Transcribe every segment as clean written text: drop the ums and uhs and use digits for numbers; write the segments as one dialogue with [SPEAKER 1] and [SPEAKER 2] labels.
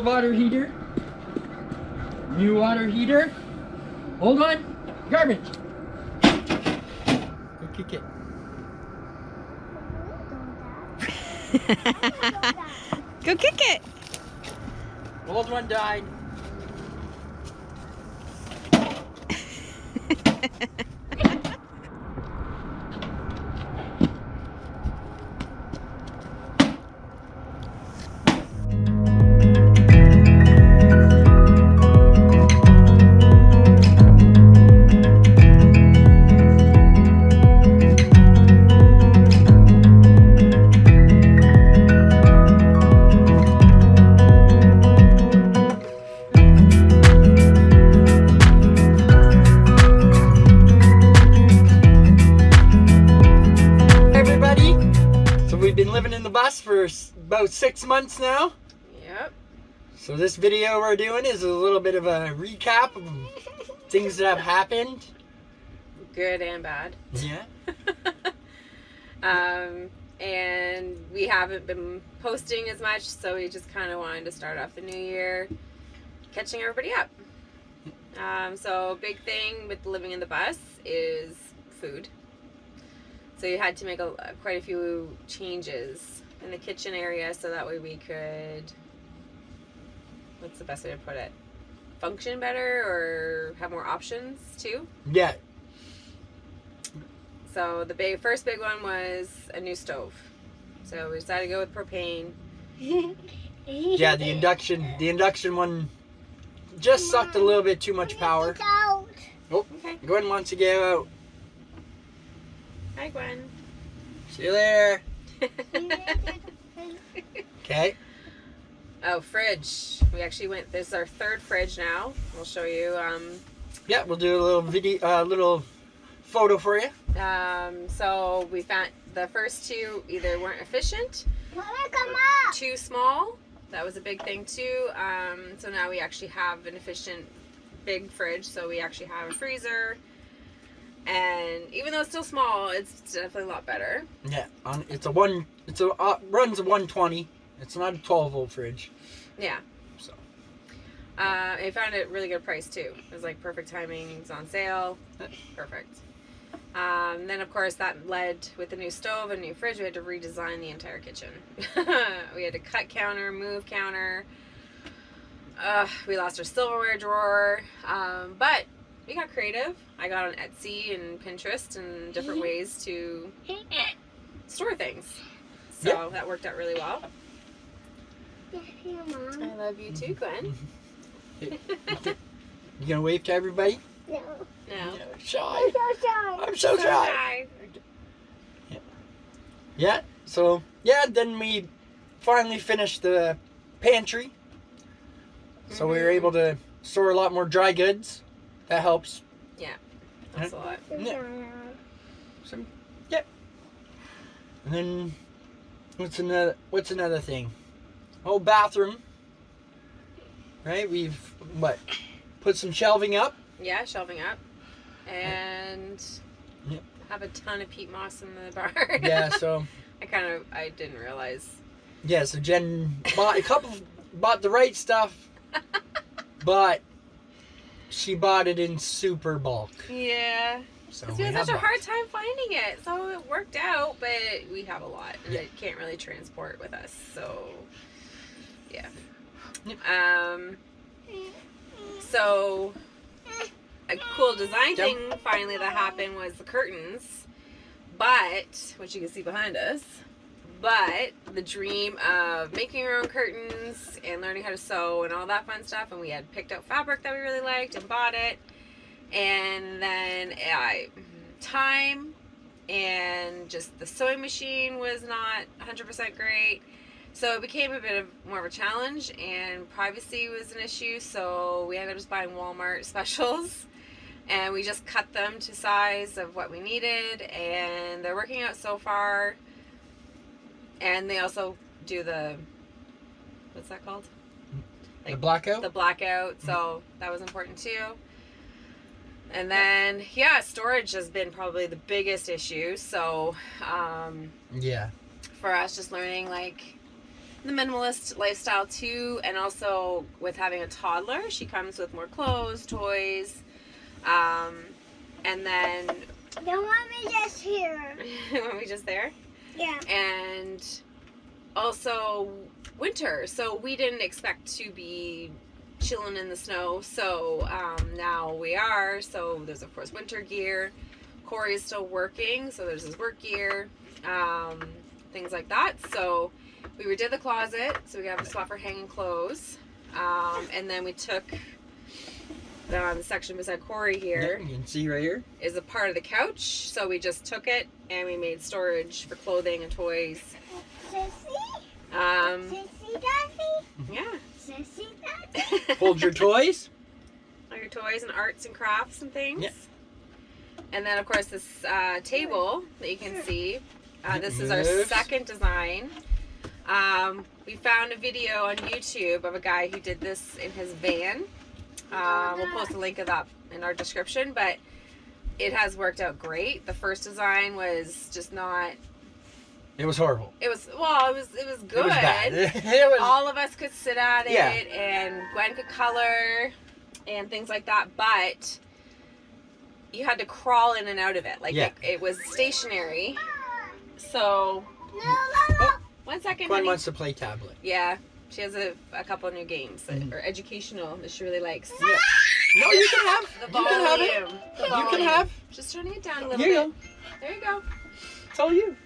[SPEAKER 1] old water heater. New water heater. Hold on. Garbage. Go kick it.
[SPEAKER 2] Go kick it.
[SPEAKER 1] Old one died. We've been living in the bus for about 6 months now.
[SPEAKER 2] Yep.
[SPEAKER 1] So this video we're doing is a little bit of a recap of things that have happened.
[SPEAKER 2] Good and bad.
[SPEAKER 1] Yeah.
[SPEAKER 2] And we haven't been posting as much, so we just kind of wanted to start off the new year catching everybody up. So big thing with living in the bus is food. So you had to make quite a few changes in the kitchen area so that way we could, what's the best way to put it, function better or have more options too?
[SPEAKER 1] Yeah.
[SPEAKER 2] So the first big one was a new stove. So we decided to go with propane.
[SPEAKER 1] Yeah, the induction one just sucked a little bit too much power. Oh, okay. Gwen wants to get out.
[SPEAKER 2] Hi, Gwen.
[SPEAKER 1] See you there. Okay.
[SPEAKER 2] Oh, fridge. We actually went. This is our third fridge now. We'll show you.
[SPEAKER 1] Yeah, we'll do a little video, little photo for you.
[SPEAKER 2] So we found the first two either weren't efficient, too small. That was a big thing too. So now we actually have an efficient big fridge. So we actually have a freezer. And even though it's still small, it's definitely a lot better.
[SPEAKER 1] Yeah, runs a 120. It's not a 12-volt fridge.
[SPEAKER 2] Yeah.
[SPEAKER 1] So.
[SPEAKER 2] I found it really good price too. It was like perfect timing. It's on sale. Perfect. Then of course that led with the new stove and new fridge. We had to redesign the entire kitchen. We had to cut counter, move counter. We lost our silverware drawer. But we got creative. I got on Etsy and Pinterest and different ways to store things. So that worked out really well. I love you too, Gwen.
[SPEAKER 1] You gonna wave to everybody?
[SPEAKER 2] No.
[SPEAKER 1] You're shy.
[SPEAKER 3] I'm so shy.
[SPEAKER 1] I'm so shy. Yeah. So then we finally finished the pantry. So we were able to store a lot more dry goods. That helps.
[SPEAKER 2] Yeah, that's a lot.
[SPEAKER 1] Yeah. So, yeah. And then what's another thing? Oh, bathroom. Right? We've put some shelving up.
[SPEAKER 2] Yeah, shelving up, and have a ton of peat moss in the barn.
[SPEAKER 1] Yeah. So
[SPEAKER 2] I didn't realize.
[SPEAKER 1] Yeah. So Jen bought the right stuff, but she bought it in super bulk.
[SPEAKER 2] Yeah.
[SPEAKER 1] So
[SPEAKER 2] we had such a hard time finding it. So it worked out, but we have a lot. And it can't really transport with us. So, yeah. So, a cool design thing finally that happened was the curtains. But, which you can see behind us. But the dream of making your own curtains and learning how to sew and all that fun stuff, and we had picked out fabric that we really liked and bought it, and then time and just the sewing machine was not 100% great, so it became a bit of more of a challenge, and privacy was an issue, so we ended up just buying Walmart specials, and we just cut them to size of what we needed, and they're working out so far. And they also do the, what's that called?
[SPEAKER 1] The blackout?
[SPEAKER 2] The blackout, so that was important too. And then, storage has been probably the biggest issue. So,
[SPEAKER 1] yeah.
[SPEAKER 2] for us, just learning, the minimalist lifestyle too, and also with having a toddler, she comes with more clothes, toys, and then.
[SPEAKER 3] Don't want me just here.
[SPEAKER 2] Want me just there?
[SPEAKER 3] Yeah.
[SPEAKER 2] And also winter, so we didn't expect to be chilling in the snow, so now we are. So there's of course winter gear. Corey's still working, so there's his work gear, things like that. So we redid the closet so we have a spot for hanging clothes, and then we took the section beside Corey here.
[SPEAKER 1] Yeah, you can see right here
[SPEAKER 2] is a part of the couch, so we just took it and we made storage for clothing and toys.
[SPEAKER 3] Sissy?
[SPEAKER 2] Sissy
[SPEAKER 3] Daddy?
[SPEAKER 2] Yeah.
[SPEAKER 3] Sissy Daddy?
[SPEAKER 1] hold your toys.
[SPEAKER 2] All your toys and arts and crafts and things.
[SPEAKER 1] Yeah.
[SPEAKER 2] And then of course this table that you can see. This is our
[SPEAKER 1] Moves.
[SPEAKER 2] second design. We found a video on YouTube of a guy who did this in his van. We'll post a link of that in our description, but it has worked out great. The first design was just not.
[SPEAKER 1] It was horrible.
[SPEAKER 2] It was good.
[SPEAKER 1] It was bad. It was.
[SPEAKER 2] All of us could sit at it,
[SPEAKER 1] Yeah.
[SPEAKER 2] and Gwen could color and things like that, but you had to crawl in and out of it. Like
[SPEAKER 1] Yeah.
[SPEAKER 2] it was stationary. So
[SPEAKER 1] Oh,
[SPEAKER 2] 1 second.
[SPEAKER 1] Gwen
[SPEAKER 2] honey.
[SPEAKER 1] wants to play tablet.
[SPEAKER 2] Yeah, she has a couple new games that are educational that she really likes.
[SPEAKER 1] Yeah. No, you can have.
[SPEAKER 2] The
[SPEAKER 1] You
[SPEAKER 2] volume.
[SPEAKER 1] can have it.
[SPEAKER 2] The
[SPEAKER 1] You
[SPEAKER 2] volume.
[SPEAKER 1] can have.
[SPEAKER 2] Just turning it down a little
[SPEAKER 1] Here you
[SPEAKER 2] bit. There you go.
[SPEAKER 1] It's all you.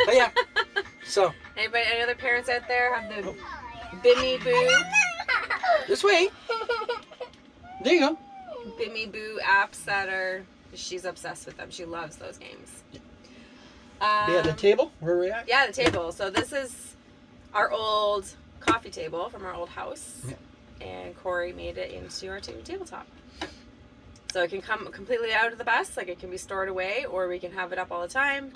[SPEAKER 1] But yeah. So
[SPEAKER 2] Anybody, any other parents out there have the Bimmy Boo,
[SPEAKER 1] this way. There you go.
[SPEAKER 2] Bimmy Boo apps that are? She's obsessed with them. She loves those games.
[SPEAKER 1] Yeah, the table. Where are we at?
[SPEAKER 2] Yeah, the table. So this is our old coffee table from our old house, and Corey made it into our tabletop. So it can come completely out of the bus, like it can be stored away, or we can have it up all the time.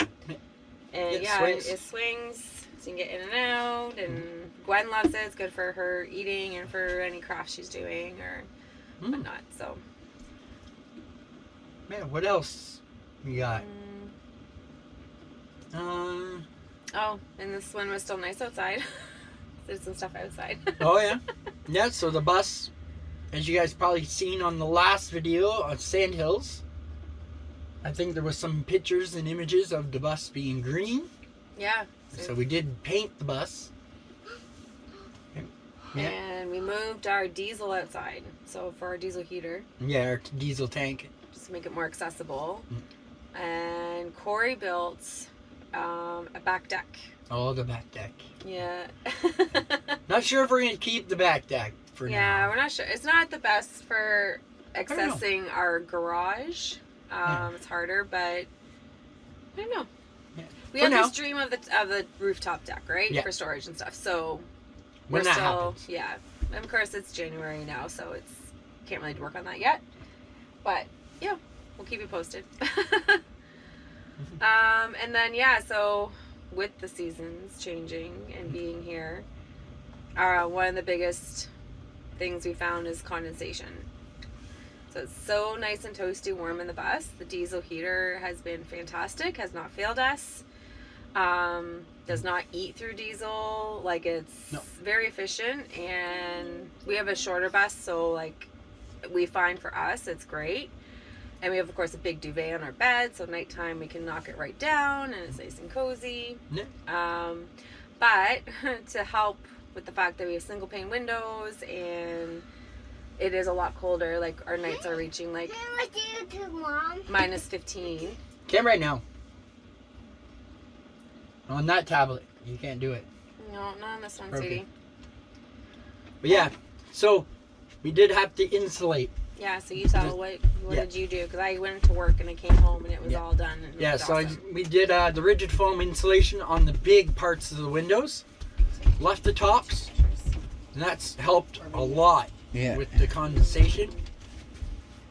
[SPEAKER 2] And
[SPEAKER 1] It
[SPEAKER 2] yeah,
[SPEAKER 1] swings.
[SPEAKER 2] it swings, so you can get in and out. And Gwen loves it. It's good for her eating and for any crafts she's doing or whatnot. So.
[SPEAKER 1] Man, what else we got?
[SPEAKER 2] Oh, and this one was still nice outside. There's some stuff outside.
[SPEAKER 1] Oh yeah. Yeah, so the bus, as you guys probably seen on the last video on Sandhills, I think there was some pictures and images of the bus being green.
[SPEAKER 2] Yeah.
[SPEAKER 1] So we did paint the bus. Yeah.
[SPEAKER 2] And we moved our diesel outside. So for our diesel heater,
[SPEAKER 1] Yeah, our diesel tank.
[SPEAKER 2] just to make it more accessible. And Corey built a back deck.
[SPEAKER 1] Oh, the back deck.
[SPEAKER 2] Yeah.
[SPEAKER 1] Not sure if we're going to keep the back deck for
[SPEAKER 2] Yeah,
[SPEAKER 1] now.
[SPEAKER 2] we're not sure. It's not the best for accessing our garage. It's harder, but I don't know.
[SPEAKER 1] Yeah.
[SPEAKER 2] We
[SPEAKER 1] For
[SPEAKER 2] have
[SPEAKER 1] now.
[SPEAKER 2] this dream of the rooftop deck, right?
[SPEAKER 1] Yeah.
[SPEAKER 2] For storage and stuff. So
[SPEAKER 1] When
[SPEAKER 2] we're
[SPEAKER 1] that
[SPEAKER 2] still,
[SPEAKER 1] happens.
[SPEAKER 2] yeah. And of course, it's January now, so it's can't really work on that yet. But yeah, we'll keep you posted. And then yeah, so with the seasons changing and being here, one of the biggest things we found is condensation. So it's so nice and toasty warm in the bus. The diesel heater has been fantastic, has not failed us. Does not eat through diesel. Like it's very efficient, and we have a shorter bus, so like we find for us it's great. And we have of course a big duvet on our bed, so nighttime we can knock it right down and it's nice and cozy.
[SPEAKER 1] Yeah.
[SPEAKER 2] But to help with the fact that we have single pane windows and it is a lot colder, like our nights are reaching like
[SPEAKER 3] What do you do, Mom?
[SPEAKER 2] minus 15.
[SPEAKER 1] Can't right now. On that tablet, you can't do it.
[SPEAKER 2] No, not on this one,
[SPEAKER 1] Okay.
[SPEAKER 2] sweetie.
[SPEAKER 1] But yeah, so we did have to insulate.
[SPEAKER 2] Yeah, so you tell what did you do? Because I went to work and I came home and it was all done. And it
[SPEAKER 1] Yeah,
[SPEAKER 2] was
[SPEAKER 1] so
[SPEAKER 2] awesome.
[SPEAKER 1] we did the rigid foam insulation on the big parts of the windows. Left the tops. And that's helped a lot with the condensation.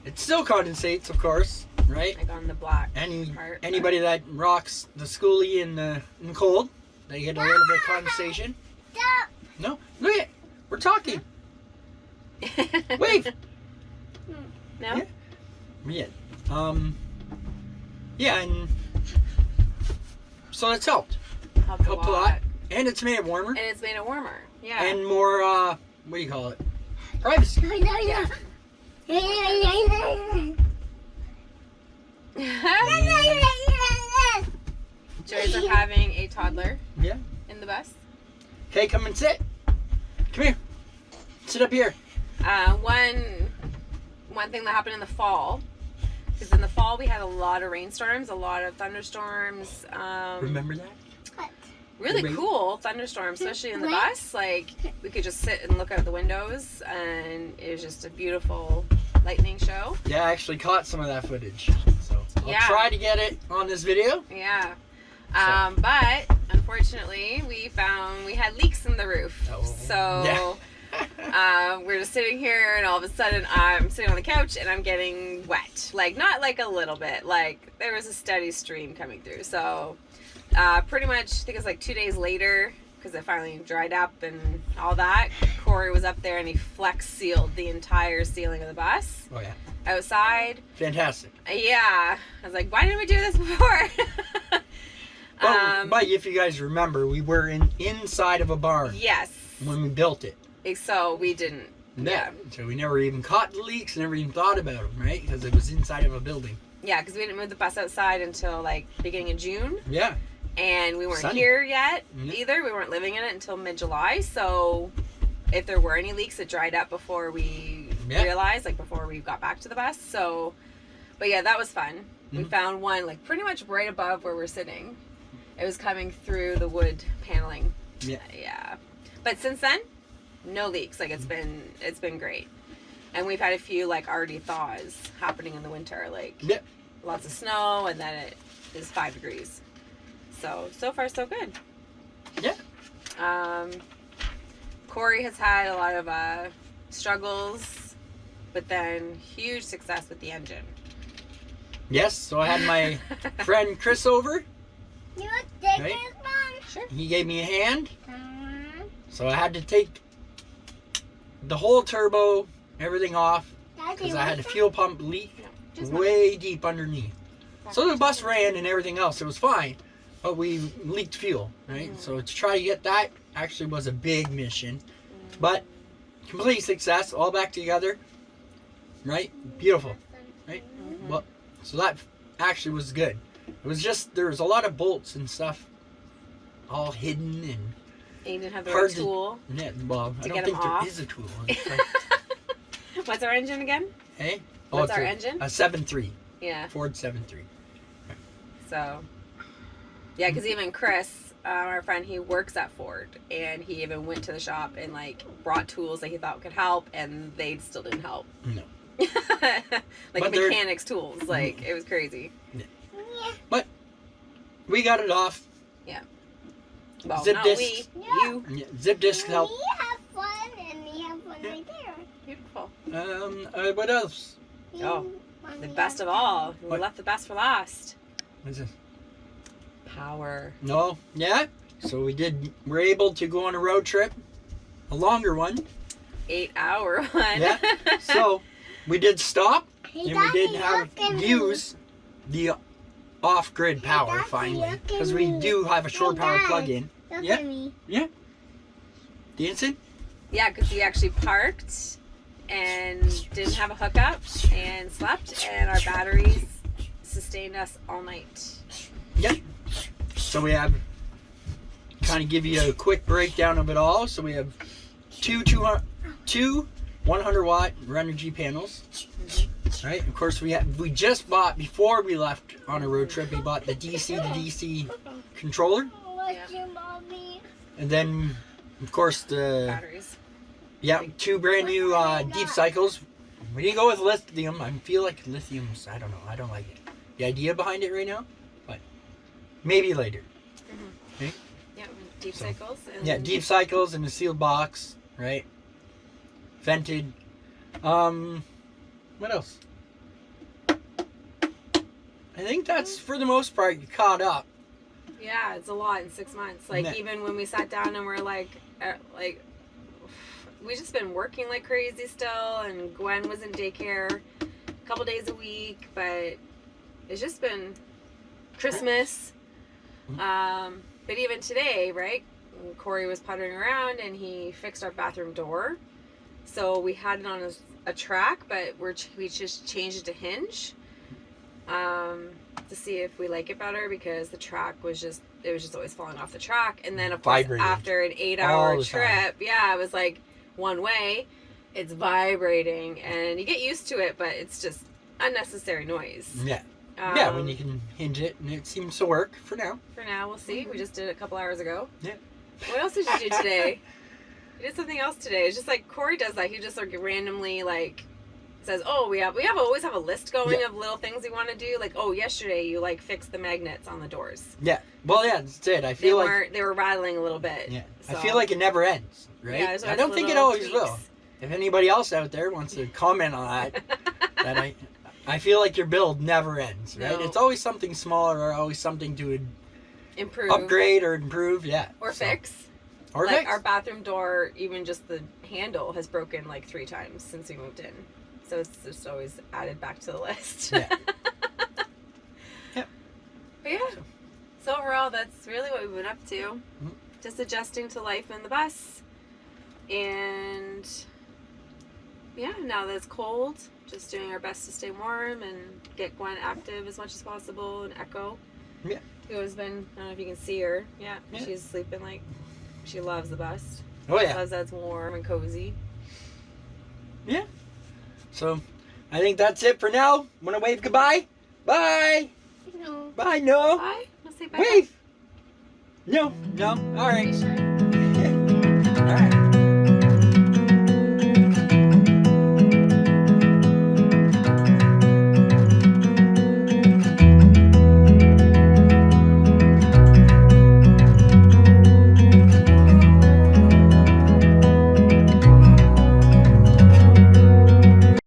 [SPEAKER 1] It still condensates, of course, right?
[SPEAKER 2] Like on the black part.
[SPEAKER 1] Anybody that rocks the schoolie in the cold, they get a little bit of condensation.
[SPEAKER 3] Stop.
[SPEAKER 1] No, look at, we're talking. Wave.
[SPEAKER 2] No?
[SPEAKER 1] Yeah. Yeah, and so it's helped.
[SPEAKER 2] Helped a
[SPEAKER 1] Helped a
[SPEAKER 2] lot.
[SPEAKER 1] lot. And it's made it warmer.
[SPEAKER 2] And it's made it warmer. Yeah.
[SPEAKER 1] And more, what do you call it? Privacy.
[SPEAKER 2] Joys of having a toddler.
[SPEAKER 1] Yeah.
[SPEAKER 2] In the bus.
[SPEAKER 1] Okay, come and sit. Come here. Sit up here.
[SPEAKER 2] One thing that happened in the fall, because in the fall we had a lot of rainstorms, a lot of thunderstorms.
[SPEAKER 1] Remember that?
[SPEAKER 2] Really cool thunderstorms, especially in the bus. Like, we could just sit and look out the windows, and it was just a beautiful lightning show.
[SPEAKER 1] Yeah, I actually caught some of that footage. So I'll try to get it on this video.
[SPEAKER 2] Yeah. But unfortunately, we found we had leaks in the roof.
[SPEAKER 1] Oh.
[SPEAKER 2] So we're just sitting here, and all of a sudden I'm sitting on the couch and I'm getting wet. Like, not like a little bit, like there was a steady stream coming through. So pretty much, I think it was like 2 days later, because it finally dried up and all that, Corey was up there and he flex sealed the entire ceiling of the bus.
[SPEAKER 1] Oh yeah.
[SPEAKER 2] Outside.
[SPEAKER 1] Fantastic.
[SPEAKER 2] Yeah. I was like, why didn't we do this before?
[SPEAKER 1] But if you guys remember, we were inside of a barn.
[SPEAKER 2] Yes.
[SPEAKER 1] When we built it.
[SPEAKER 2] So we didn't. Yeah.
[SPEAKER 1] So we never even caught the leaks, never even thought about them, right? Because it was inside of a building.
[SPEAKER 2] Yeah, because we didn't move the bus outside until like beginning of June.
[SPEAKER 1] Yeah.
[SPEAKER 2] And we weren't here yet either. We weren't living in it until mid-July. So if there were any leaks, it dried up before we realized, like before we got back to the bus. So, but yeah, that was fun. We found one like pretty much right above where we're sitting. It was coming through the wood paneling.
[SPEAKER 1] Yeah.
[SPEAKER 2] Yeah. But since then, no leaks. Like, it's been great. And we've had a few like already thaws happening in the winter, like lots of snow, and then it is 5 degrees. So far so good.
[SPEAKER 1] Yeah.
[SPEAKER 2] Corey has had a lot of struggles, but then huge success with the engine.
[SPEAKER 1] Yes, so I had my friend Chris over.
[SPEAKER 3] You take
[SPEAKER 1] Right?
[SPEAKER 3] this one?
[SPEAKER 2] Sure.
[SPEAKER 1] He gave me a hand. So I had to take the whole turbo, everything off, because I had a fuel pump leak way deep underneath. So the bus ran and everything else, it was fine, but we leaked fuel, right? So to try to get that actually was a big mission, but complete success, all back together, right? Beautiful, right? Well, so that actually was good. It was just, there was a lot of bolts and stuff all hidden and
[SPEAKER 2] you didn't have the right tool.
[SPEAKER 1] Yeah, well, I don't think there is a tool.
[SPEAKER 2] What's our engine again?
[SPEAKER 1] Hey?
[SPEAKER 2] What's our engine?
[SPEAKER 1] A 7.3.
[SPEAKER 2] Yeah.
[SPEAKER 1] Ford 7.3.
[SPEAKER 2] So, yeah, because even Chris, our friend, he works at Ford, and he even went to the shop and like brought tools that he thought could help, and they still didn't help.
[SPEAKER 1] No.
[SPEAKER 2] Like
[SPEAKER 1] but
[SPEAKER 2] mechanics tools, like it was crazy.
[SPEAKER 1] Yeah. But we got it off.
[SPEAKER 2] Yeah. Well,
[SPEAKER 1] zip
[SPEAKER 2] not
[SPEAKER 1] disc.
[SPEAKER 2] we. You.
[SPEAKER 1] Yeah, zip disc help.
[SPEAKER 3] We have fun, and we have fun right there.
[SPEAKER 2] Beautiful.
[SPEAKER 1] What else?
[SPEAKER 2] Oh, the best of all. We left the best for last.
[SPEAKER 1] What's this?
[SPEAKER 2] Power.
[SPEAKER 1] No. Yeah. So we're able to go on a road trip, a longer one.
[SPEAKER 2] 8-hour one.
[SPEAKER 1] Yeah. So we did stop, and we did use the off-grid power finally, because we do have a shore power plug-in.
[SPEAKER 3] Look at me.
[SPEAKER 1] Yeah. Dancing?
[SPEAKER 2] Yeah, because we actually parked and didn't have a hookup and slept, and our batteries sustained us all night.
[SPEAKER 1] Yep. So we have, kind of give you a quick breakdown of it all. So we have two 100-watt renogy panels. Right. Of course, we just bought, before we left on a road trip, we bought the DC to DC controller. And then, of course, the
[SPEAKER 2] batteries.
[SPEAKER 1] Yeah, 2 brand new deep cycles. We didn't go with lithium. I feel like lithium's, I don't know. I don't like it. The idea behind it right now, but maybe later. Okay?
[SPEAKER 2] Yeah, deep cycles. And
[SPEAKER 1] yeah, deep cycles in a sealed box, right? Vented. What else? I think that's, for the most part, you caught up.
[SPEAKER 2] Yeah, it's a lot in 6 months. Like, even when we sat down and we're like, we just been working like crazy still, and Gwen was in daycare a couple days a week, but it's just been Christmas. But even today, right? Corey was puttering around and he fixed our bathroom door. So we had it on a track, but we just changed it to hinge to see if we like it better, because the track was just always falling off the track. And then of course
[SPEAKER 1] Vibrating.
[SPEAKER 2] After an 8-hour trip, it was like one way, it's vibrating, and you get used to it, but it's just unnecessary noise.
[SPEAKER 1] Yeah. When you can hinge it, and it seems to work for now.
[SPEAKER 2] For now, we'll see. We just did it a couple hours ago.
[SPEAKER 1] Yeah.
[SPEAKER 2] What else did you do today? You did something else today. It's just like Corey does that. He just like randomly like says, "Oh, we always have a list going of little things we want to do." Like, "Oh, yesterday you like fixed the magnets on the doors."
[SPEAKER 1] Yeah. Well, yeah, that's it. I feel
[SPEAKER 2] they were rattling a little bit.
[SPEAKER 1] Yeah.
[SPEAKER 2] So.
[SPEAKER 1] I feel like it never ends, right?
[SPEAKER 2] Yeah,
[SPEAKER 1] I don't think it always
[SPEAKER 2] tweaks.
[SPEAKER 1] will. If anybody else out there wants to comment on that, I feel like your build never ends, right?
[SPEAKER 2] No.
[SPEAKER 1] It's always something smaller, or always something to
[SPEAKER 2] Improve.
[SPEAKER 1] upgrade or improve,
[SPEAKER 2] Or fix.
[SPEAKER 1] Or
[SPEAKER 2] like
[SPEAKER 1] fix.
[SPEAKER 2] our bathroom door, even just the handle has broken like 3 times since we moved in. So it's just always added back to the list.
[SPEAKER 1] Yeah. Yep.
[SPEAKER 2] But yeah. So overall, that's really what we've been up to.
[SPEAKER 1] Mm-hmm.
[SPEAKER 2] Just adjusting to life in the bus. And yeah, now that it's cold, just doing our best to stay warm and get Gwen active as much as possible, and Echo.
[SPEAKER 1] Yeah.
[SPEAKER 2] Who has been, I don't know if you can see her. Yeah. She's sleeping like, she loves the bus.
[SPEAKER 1] Oh yeah.
[SPEAKER 2] Loves that it's warm and cozy.
[SPEAKER 1] Yeah. So, I think that's it for now. Want to wave goodbye? Bye.
[SPEAKER 3] No.
[SPEAKER 1] Bye. No.
[SPEAKER 2] Bye. Let's say bye.
[SPEAKER 1] Wave. No. No. All right.
[SPEAKER 2] Sure.